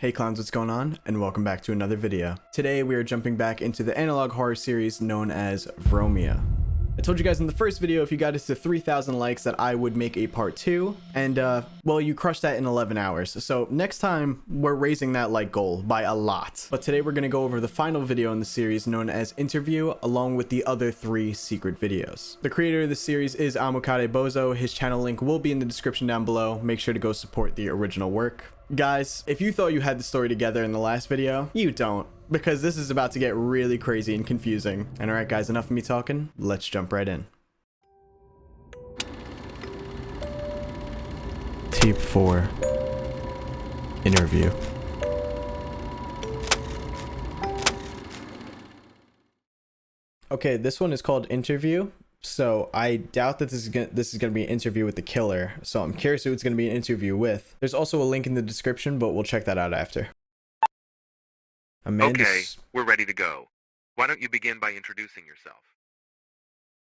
Hey clowns, what's going on? And welcome back to another video. Today we are jumping back into the analog horror series known as Vromia. I told you guys in the first video if you got us to 3,000 likes that I would make a part 2, and well, you crushed that in 11 hours. So next time we're raising that like goal by a lot. But today we're going to go over the final video in the series known as Interview, along with the other 3 secret videos. The creator of the series is Omukades Bozo. His channel link will be in the description down below. Make sure to go support the original work. Guys, if you thought you had the story together in the last video, you don't, because this is about to get really crazy and confusing. And alright guys, enough of me talking, let's jump right in. Tape 4. Interview. Okay, this one is called Interview. So I doubt that this is gonna be an interview with the killer. So I'm curious who it's gonna be an interview with. There's also a link in the description, but we'll check that out after. Okay, we're ready to go. Why don't you begin by introducing yourself?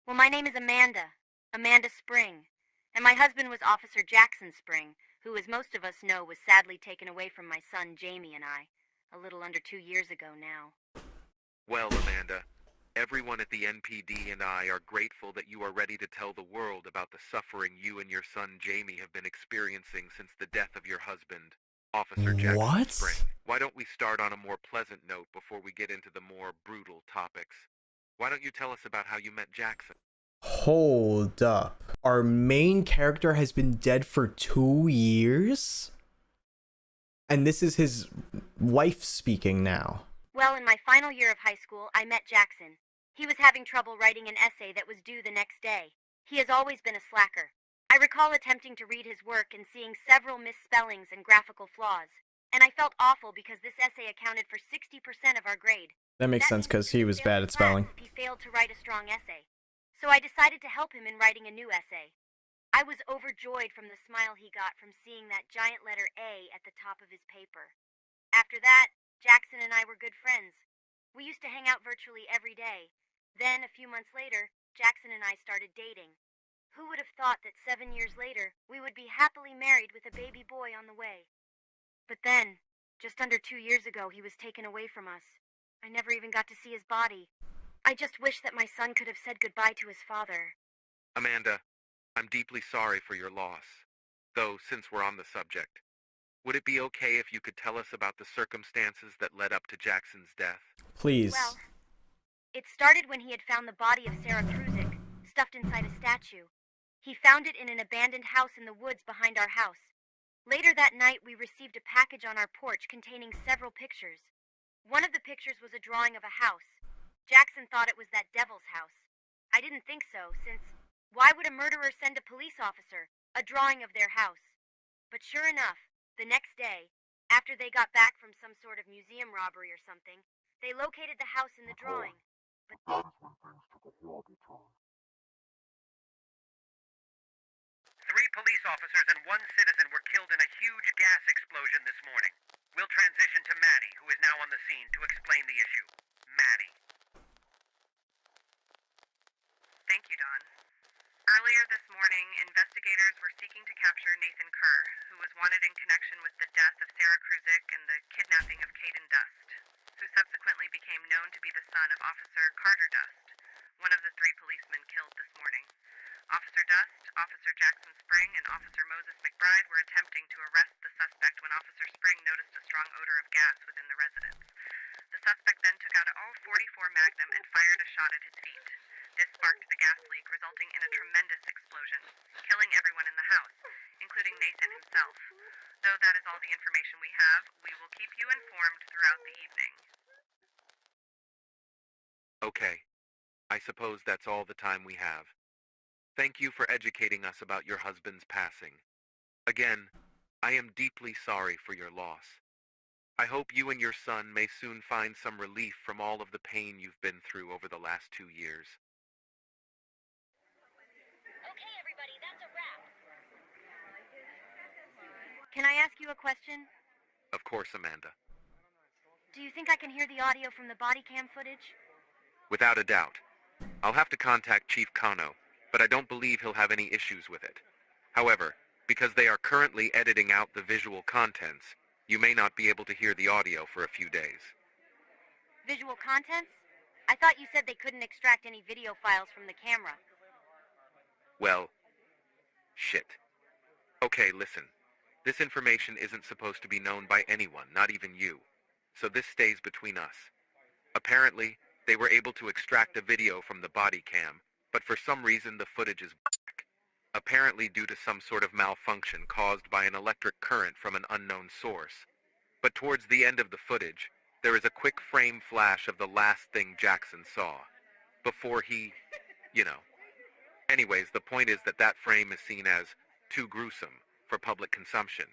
Well, my name is Amanda Spring, and my husband was Officer Jackson Spring, who, as most of us know, was sadly taken away from my son Jamie and I, a little under 2 years ago now. Well, Amanda, everyone at the NPD and I are grateful that you are ready to tell the world about the suffering you and your son Jamie have been experiencing since the death of your husband, Officer Jackson Spring. Why don't we start on a more pleasant note before we get into the more brutal topics? Why don't you tell us about how you met Jackson? Hold up. Our main character has been dead for 2 years? And this is his wife speaking now. Well, in my final year of high school, I met Jackson. He was having trouble writing an essay that was due the next day. He has always been a slacker. I recall attempting to read his work and seeing several misspellings and graphical flaws. And I felt awful because this essay accounted for 60% of our grade. That makes sense because he was bad at spelling. He failed to write a strong essay. So I decided to help him in writing a new essay. I was overjoyed from the smile he got from seeing that giant letter A at the top of his paper. After that, Jackson and I were good friends. We used to hang out virtually every day. Then, a few months later, Jackson and I started dating. Who would have thought that 7 years later, we would be happily married with a baby boy on the way? But then, just under 2 years ago, he was taken away from us. I never even got to see his body. I just wish that my son could have said goodbye to his father. Amanda, I'm deeply sorry for your loss. Though, since we're on the subject, would it be okay if you could tell us about the circumstances that led up to Jackson's death? Please. Well, it started when he had found the body of Sarah Kruzik, stuffed inside a statue. He found it in an abandoned house in the woods behind our house. Later that night, we received a package on our porch containing several pictures. One of the pictures was a drawing of a house. Jackson thought it was that devil's house. I didn't think so, since why would a murderer send a police officer a drawing of their house? But sure enough, the next day, after they got back from some sort of museum robbery or something, they located the house in the drawing. But that is when things took a horrible turn. 3 police officers and 1 citizen were killed in a huge gas explosion this morning. We'll transition to Maddie, who is now on the scene, to explain the issue. Maddie. Thank you, Don. Earlier this morning, investigators were seeking to capture Nathan Kerr, who was wanted in connection with the death of Sarah Kruzik and the kidnapping of Caden Dust, who subsequently became known to be the son of Officer Carter Dust, one of the 3 policemen killed this morning. Officer Dust, Officer Jackson Spring, and Officer Moses McBride were attempting to arrest the suspect when Officer Spring noticed a strong odor of gas within the residence. The suspect then took out all 44 Magnum and fired a shot at his feet. This sparked the gas leak, resulting in a tremendous explosion, killing everyone in the house, including Nathan himself. Though that is all the information we have, we will keep you informed throughout the evening. Okay. I suppose that's all the time we have. Thank you for educating us about your husband's passing. Again, I am deeply sorry for your loss. I hope you and your son may soon find some relief from all of the pain you've been through over the last 2 years. Okay, everybody, that's a wrap. Can I ask you a question? Of course, Amanda. Do you think I can hear the audio from the body cam footage? Without a doubt. I'll have to contact Chief Kano, but I don't believe he'll have any issues with it. However, because they are currently editing out the visual contents, You may not be able to hear the audio for a few days. Visual contents? I thought you said they couldn't extract any video files from the camera. Well, shit. Okay, listen. This information isn't supposed to be known by anyone, not even you. So this stays between us. Apparently, they were able to extract a video from the body cam, but for some reason the footage is black. Apparently due to some sort of malfunction caused by an electric current from an unknown source. But towards the end of the footage, there is a quick frame flash of the last thing Jackson saw. Before he, you know. Anyways, the point is that that frame is seen as too gruesome for public consumption.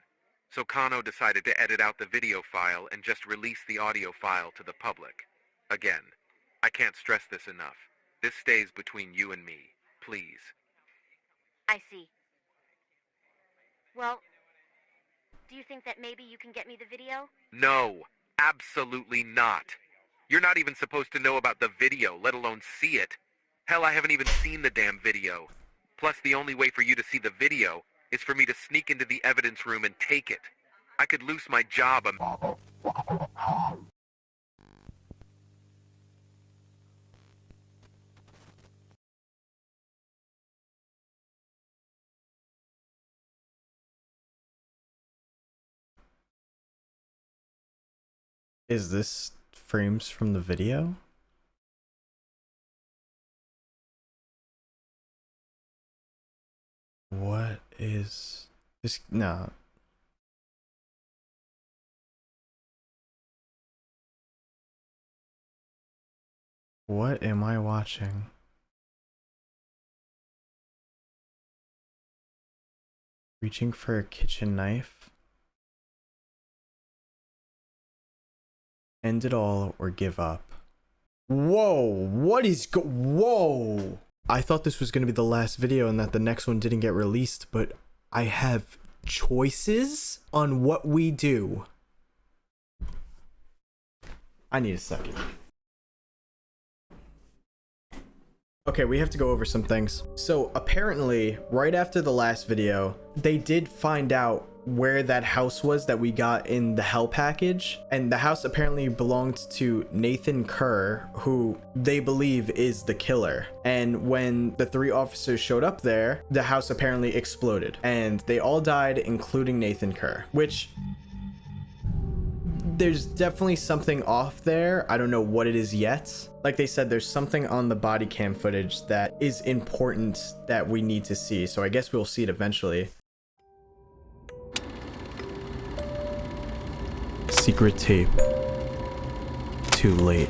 So Kano decided to edit out the video file and just release the audio file to the public. Again, I can't stress this enough. This stays between you and me, please. I see. Well, do you think that maybe you can get me the video? No, absolutely not. You're not even supposed to know about the video, let alone see it. Hell, I haven't even seen the damn video. Plus, the only way for you to see the video is for me to sneak into the evidence room and take it. I could lose my job. Is this frames from the video? What is this? No. What am I watching? Reaching for a kitchen knife? End it all or give up. Whoa, what is whoa! I thought this was going to be the last video and that the next one didn't get released, but I have choices on what we do. I need a second. Okay, we have to go over some things. So apparently, right after the last video, they did find out where that house was that we got in the hell package, and the house apparently belonged to Nathan Kerr, who they believe is the killer. And when the 3 officers showed up there, the house apparently exploded and they all died, including Nathan Kerr, which there's definitely something off there. I don't know what it is yet. Like they said, there's something on the body cam footage that is important that we need to see, so I guess we'll see it eventually. Secret tape. Too late.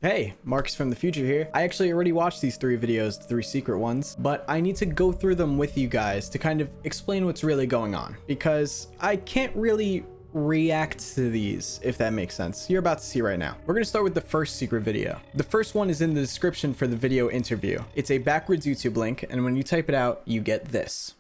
Hey, Marcus from the future here. I actually already watched these 3 videos, the 3 secret ones, but I need to go through them with you guys to kind of explain what's really going on, because I can't really react to these, if that makes sense. You're about to see right now. We're going to start with the first secret video. The first one is in the description for the video interview. It's a backwards YouTube link, and when you type it out, you get this.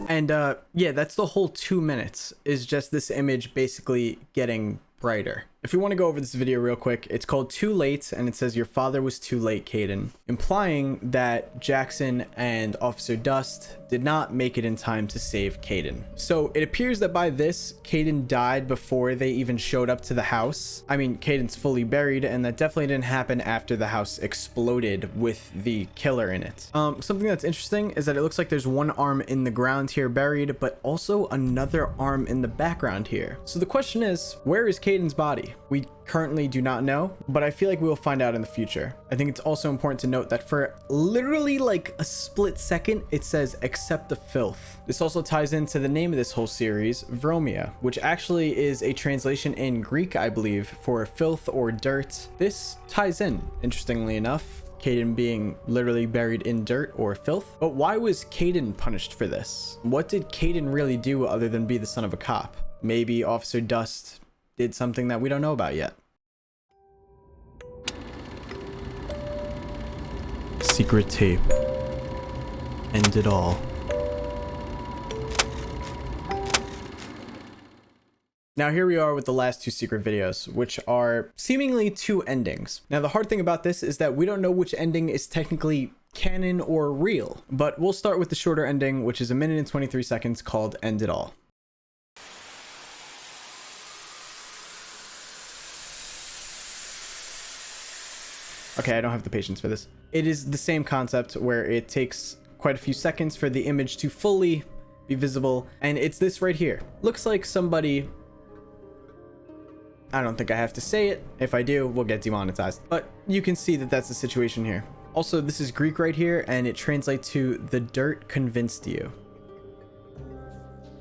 And yeah, that's the whole 2 minutes, is just this image basically getting brighter. If you want to go over this video real quick, it's called Too Late, and it says your father was too late, Caden, implying that Jackson and Officer Dust did not make it in time to save Caden. So it appears that by this, Caden died before they even showed up to the house. I mean, Caden's fully buried, and that definitely didn't happen after the house exploded with the killer in it. Something that's interesting is that it looks like there's one arm in the ground here buried, but also another arm in the background here. So the question is, where is Caden's body? We currently do not know, but I feel like we'll find out in the future. I think it's also important to note that for literally like a split second, it says accept the filth. This also ties into the name of this whole series, Vromia, which actually is a translation in Greek, I believe, for filth or dirt. This ties in, interestingly enough, Caden being literally buried in dirt or filth. But why was Caden punished for this? What did Caden really do other than be the son of a cop? Maybe Officer Dust did something that we don't know about yet. Secret tape. End it all. Now here we are with the last two secret videos, which are seemingly two endings. Now the hard thing about this is that we don't know which ending is technically canon or real, but we'll start with the shorter ending, which is 1 minute and 23 seconds, called End It All. Okay, I don't have the patience for this. It is the same concept where it takes quite a few seconds for the image to fully be visible, and it's this right here. Looks like somebody... I don't think I have to say it. If I do, we'll get demonetized. But you can see that that's the situation here. Also, this is Greek right here, and it translates to "the dirt convinced you."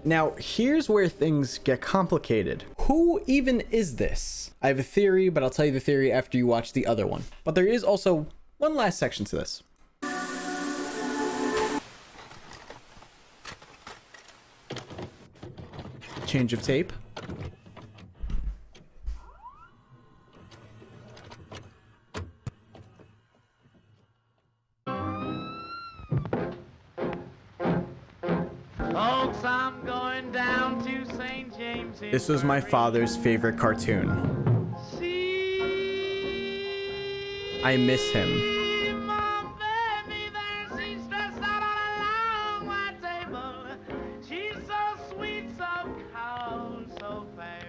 Now, here's where things get complicated. Who even is this? I have a theory, but I'll tell you the theory after you watch the other one. But there is also one last section to this. Change of tape. Folks, I'm going down to St. James. This was my father's favorite cartoon. I miss him. My baby there, she's dressed out on a long white table. She's so sweet, so cold, so fair.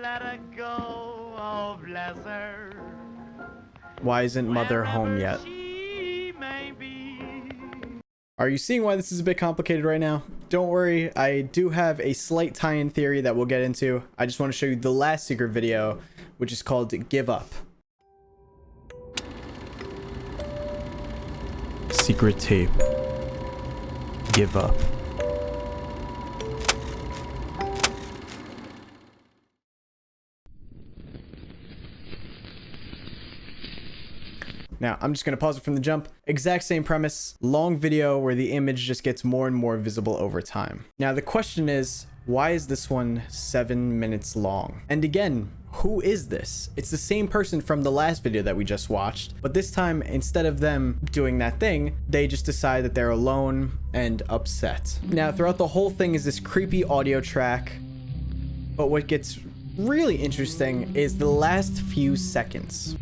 Let her go, oh bless her. Why isn't mother home Wherever yet? she may be. Are you seeing why this is a bit complicated right now? Don't worry, I do have a slight tie-in theory that we'll get into. I just want to show you the last secret video, which is called Give Up. Secret tape. Give up. Now, I'm just going to pause it from the jump. Exact same premise, long video where the image just gets more and more visible over time. Now, the question is, why is this one 7 minutes long? And again, who is this? It's the same person from the last video that we just watched, but this time, instead of them doing that thing, they just decide that they're alone and upset. Now, throughout the whole thing is this creepy audio track, but what gets really interesting is the last few seconds.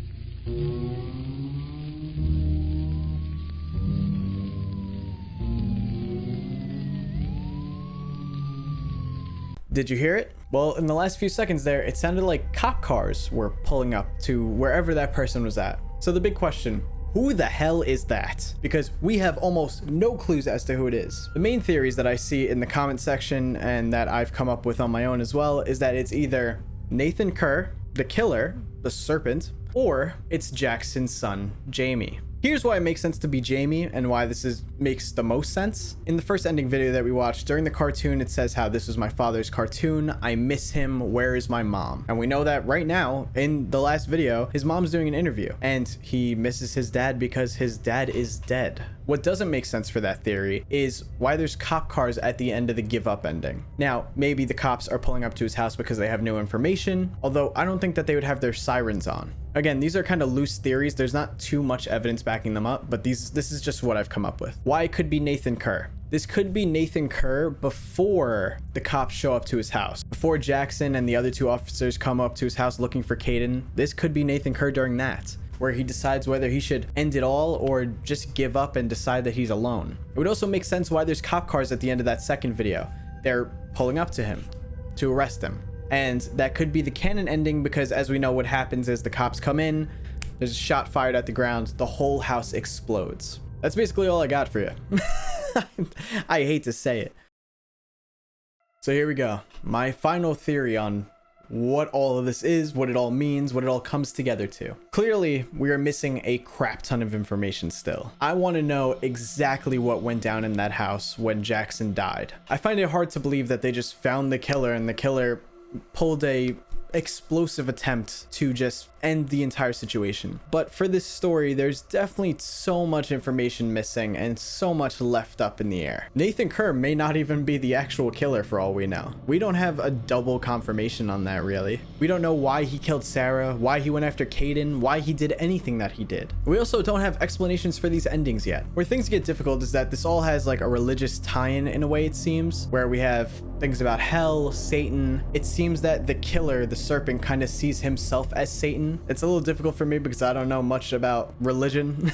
Did you hear it? Well, in the last few seconds there, it sounded like cop cars were pulling up to wherever that person was at. So the big question, who the hell is that? Because we have almost no clues as to who it is. The main theories that I see in the comment section and that I've come up with on my own as well is that it's either Nathan Kerr, the killer, the serpent, or it's Jackson's son, Jamie. Here's why it makes sense to be Jamie and why this makes the most sense. In the first ending video that we watched, during the cartoon, it says how this was my father's cartoon. I miss him. Where is my mom? And we know that right now, in the last video, his mom's doing an interview and he misses his dad because his dad is dead. What doesn't make sense for that theory is why there's cop cars at the end of the Give Up ending. Now, maybe the cops are pulling up to his house because they have new information, although I don't think that they would have their sirens on. Again, these are kind of loose theories. There's not too much evidence backing them up, but this is just what I've come up with. Why it could be Nathan Kerr. This could be Nathan Kerr before the cops show up to his house. Before Jackson and the other two officers come up to his house looking for Caden. This could be Nathan Kerr during that, where he decides whether he should end it all or just give up and decide that he's alone. It would also make sense why there's cop cars at the end of that second video. They're pulling up to him to arrest him. And that could be the canon ending because, as we know, what happens is the cops come in, there's a shot fired at the ground, the whole house explodes. That's basically all I got for you. I hate to say it. So here we go. My final theory on what all of this is, what it all means, what it all comes together to. Clearly, we are missing a crap ton of information still. I want to know exactly what went down in that house when Jackson died. I find it hard to believe that they just found the killer and the killer pulled a explosive attempt to just end the entire situation. But for this story, there's definitely so much information missing and so much left up in the air. Nathan Kerr may not even be the actual killer for all we know. We don't have a double confirmation on that, really. We don't know why he killed Sarah, why he went after Caden, why he did anything that he did. We also don't have explanations for these endings yet. Where things get difficult is that this all has like a religious tie-in in a way, it seems, where we have things about hell, Satan. It seems that the killer, the serpent, kind of sees himself as Satan. It's a little difficult for me because I don't know much about religion.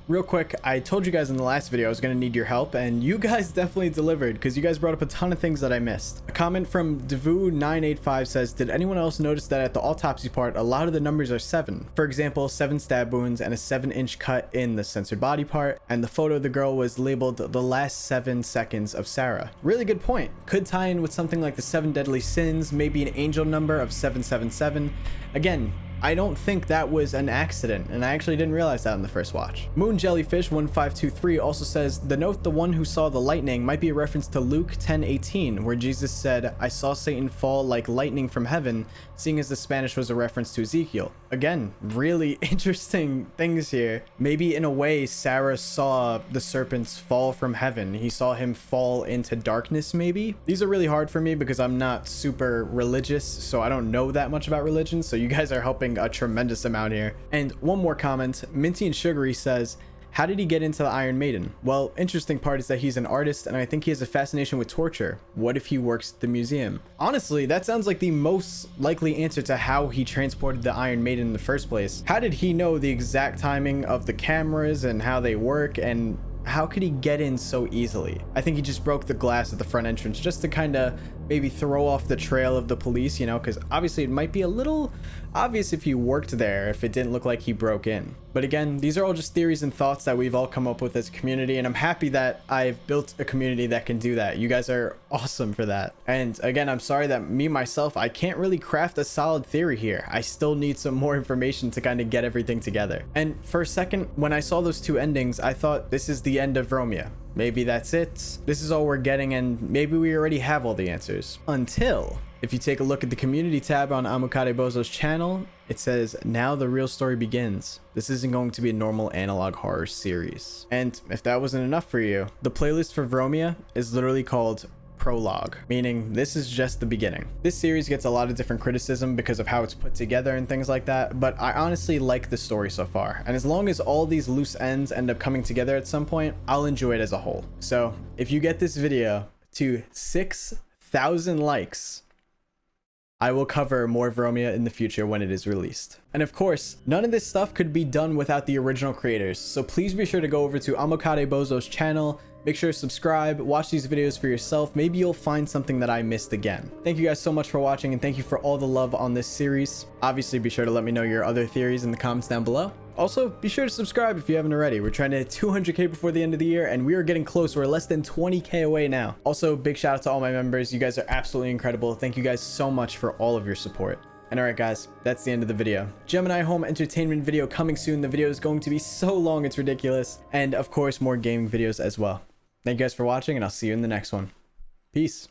Real quick, I told you guys in the last video I was going to need your help, and you guys definitely delivered because you guys brought up a ton of things that I missed. A comment from Devu985 says, did anyone else notice that at the autopsy part, a lot of the numbers are 7? For example, 7 stab wounds and a 7-inch cut in the censored body part, and the photo of the girl was labeled the last 7 seconds of Sarah. Really good point. Could tie in with something like the 7 deadly sins, maybe an angel number of 777. Again, I don't think that was an accident, and I actually didn't realize that in the first watch. Moon Jellyfish 1523 also says, the note the one who saw the lightning might be a reference to Luke 10:18, where Jesus said, I saw Satan fall like lightning from heaven, seeing as the Spanish was a reference to Ezekiel. Again, really interesting things here. Maybe in a way, Sarah saw the serpents fall from heaven. He saw him fall into darkness, maybe? These are really hard for me because I'm not super religious, so I don't know that much about religion, so you guys are helping a tremendous amount here. And one more comment, Minty and Sugary says, how did he get into the Iron Maiden? Well, interesting part is that he's an artist, and I think he has a fascination with torture. What if he works at the museum? Honestly, that sounds like the most likely answer to how he transported the Iron Maiden in the first place. How did he know the exact timing of the cameras and how they work, and how could he get in so easily? I think he just broke the glass at the front entrance just to kind of maybe throw off the trail of the police, you know, because obviously it might be a little obvious if he worked there if it didn't look like he broke in. But again, these are all just theories and thoughts that we've all come up with as a community, and I'm happy that I've built a community that can do that. You guys are awesome for that. And again, I'm sorry that me myself, I can't really craft a solid theory here. I still need some more information to kind of get everything together. And for a second, when I saw those 2 endings, I thought this is the end of Vromia. Maybe that's it. This is all we're getting, and maybe we already have all the answers. Until, if you take a look at the community tab on Omukades Bozo's channel, it says, now the real story begins. This isn't going to be a normal analog horror series. And if that wasn't enough for you, the playlist for Vromia is literally called Prologue, meaning this is just the beginning. This series gets a lot of different criticism because of how it's put together and things like that, but I honestly like the story so far, and as long as all these loose ends end up coming together at some point, I'll enjoy it as a whole. So if you get this video to 6,000 likes, I will cover more Vromia in the future when it is released. And of course, none of this stuff could be done without the original creators, so please be sure to go over to Omukades Bozo's channel, make sure to subscribe, watch these videos for yourself. Maybe you'll find something that I missed again. Thank you guys so much for watching, and thank you for all the love on this series. Obviously, be sure to let me know your other theories in the comments down below. Also, be sure to subscribe if you haven't already. We're trying to hit 200k before the end of the year, and we are getting close. We're less than 20k away now. Also, big shout out to all my members. You guys are absolutely incredible. Thank you guys so much for all of your support. And alright guys, that's the end of the video. Gemini Home Entertainment video coming soon. The video is going to be so long, it's ridiculous. And of course, more gaming videos as well. Thank you guys for watching, and I'll see you in the next one. Peace.